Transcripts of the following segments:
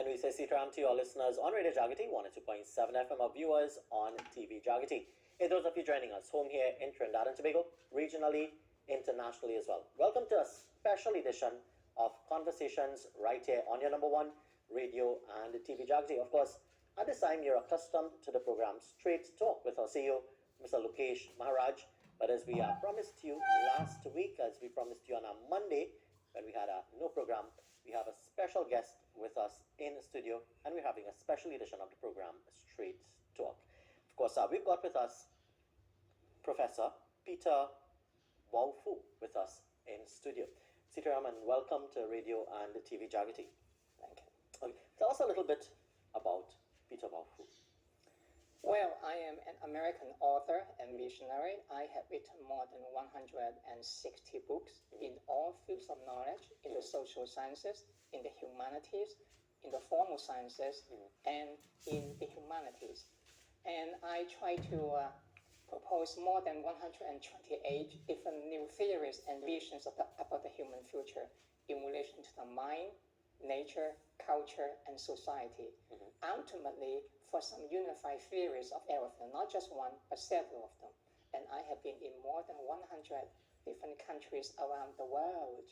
And we say Sitaram to your listeners on Radio Jaagriti, 102.7 FM, our viewers on TV Jaagriti. And those of you joining us home here in Trinidad and Tobago, regionally, internationally as well. Welcome to a special edition of Conversations right here on your number one radio and TV Jaagriti. Of course, at this time, you're accustomed to the program Straight Talk with our CEO, Mr. Lukesh Maharaj. But as we promised you last week, as we promised you on a Monday, when we had no program, we have a special guest with us in the studio, and we're having a special edition of the program, Straight Talk. Of course, we've got with us Professor Peter Baofu with us in studio. Sitaram, and welcome to Radio and TV Jaagriti. Thank you. Okay. Tell us a little bit about Peter Baofu. Well, I am an American author and visionary. I have written more than 160 books in all fields of knowledge, in the social sciences, in the humanities, in the formal sciences, and in the humanities. And I try to propose more than 128 different new theories and visions about the human future in relation to the mind, nature, culture, and society. Ultimately, for some unified theories of everything, not just one, but several of them. And I have been in more than 100 different countries around the world.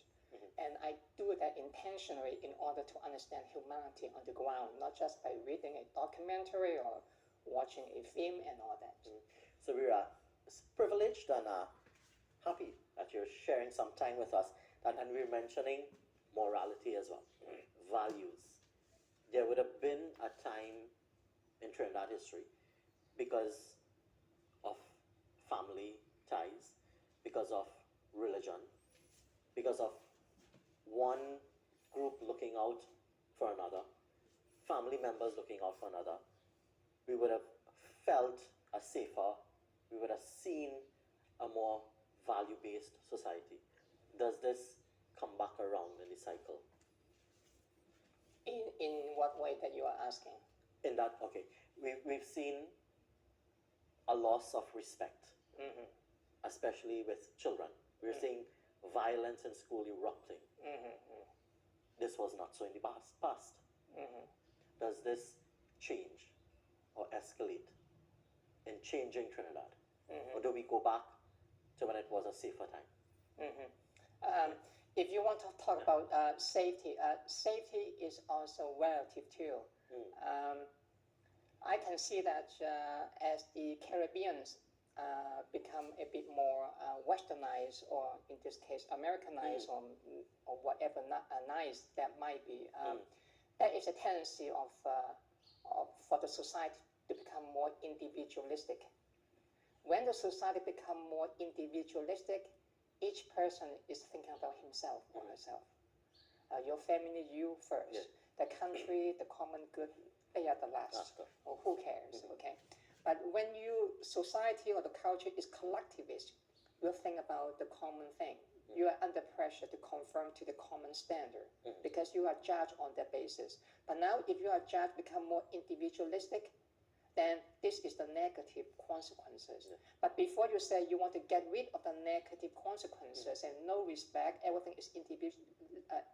And I do that intentionally in order to understand humanity on the ground, not just by reading a documentary or watching a film and all that. So we're privileged and happy that you're sharing some time with us, and we're mentioning morality as well, values. There would have been a time in Trinidad history, because of family ties, because of religion, because of one group looking out for another, family members looking out for another, we would have felt a safer, we would have seen a more value-based society. Does this come back around in the cycle? In what way that you are asking? In that, okay, we've seen a loss of respect, especially with children. We're seeing violence in school erupting. This was not so in the past. Does this change or escalate in changing Trinidad? Or do we go back to when it was a safer time? If you want to talk about safety, safety is also relative too. I can see that as the Caribbeans become a bit more westernized, or in this case Americanized, or whatever nice that might be, there is a tendency for the society to become more individualistic. When the society becomes more individualistic, each person is thinking about himself or herself. Your family, you first. The country, the common good, they are the last. Or who cares, okay? But when society or the culture is collectivist, you think about the common thing. You are under pressure to conform to the common standard because you are judged on that basis. But now if you are judged become more individualistic, then this is the negative consequences. But before you say you want to get rid of the negative consequences and no respect, everything is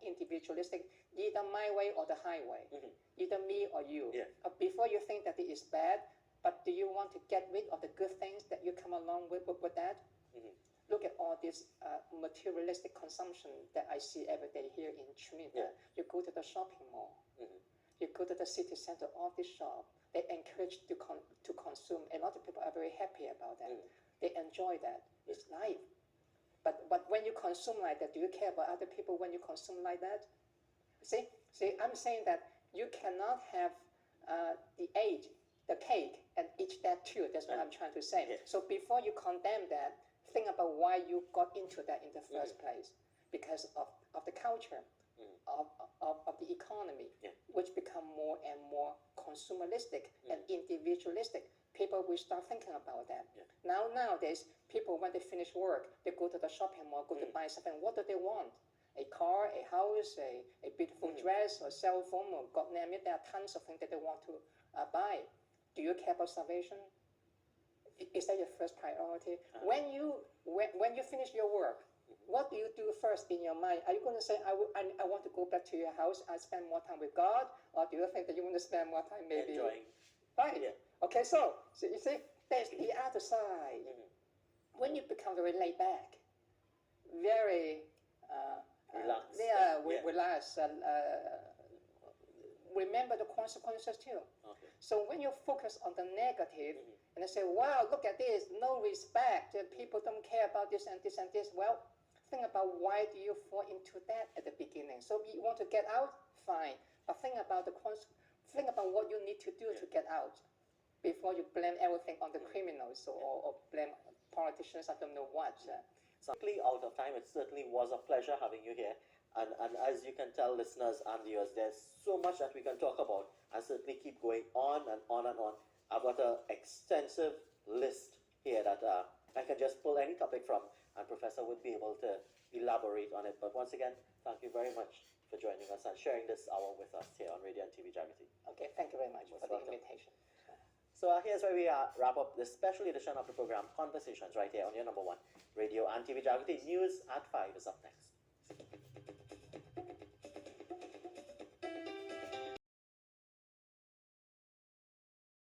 individualistic, either my way or the highway, either me or you. Before you think that it is bad, but do you want to get rid of the good things that you come along with that? Look at all this materialistic consumption that I see every day here in Trinidad. You go to the shopping mall, you go to the city center, all this shop, they encourage to consume. A lot of people are very happy about that. They enjoy that. It's life. But when you consume like that, do you care about other people when you consume like that? See, I'm saying that you cannot have the cake, and eat that too. That's what I'm trying to say. So before you condemn that, think about why you got into that in the first place. Because of the culture, of the economy, which become more and more consumeristic and individualistic. People will start thinking about that. Nowadays, people, when they finish work, they go to the shopping mall, go to buy something. What do they want? A car, a house, a beautiful dress, or cell phone, or God name it. There are tons of things that they want to buy. Do you care about salvation? Is that your first priority? When you finish your work, What do you do first in your mind? Are you going to say, I want to go back to your house, I spend more time with God? Or do you think that you want to spend more time maybe? Enjoying. Right. Yeah. Okay, so you see, there's the other side. When you become very laid back, very relaxed. relaxed, remember the consequences too. Okay. So when you focus on the negative and they say, wow, look at this, no respect, people don't care about this and this and this, well, think about why do you fall into that at the beginning. So you want to get out, fine, but think about what you need to do to get out before you blame everything on the criminals or blame politicians, I don't know what. Simply out of time, it certainly was a pleasure having you here. And as you can tell, listeners and viewers, there's so much that we can talk about and certainly keep going on and on and on. I've got an extensive list here that I can just pull any topic from, and Professor would be able to elaborate on it. But once again, thank you very much for joining us and sharing this hour with us here on Radio and TV Jaagriti. Okay, thank you very much for the invitation. So here's where we wrap up this special edition of the program, Conversations, right here on your number one, Radio and TV Jaagriti. News at 5 is up next.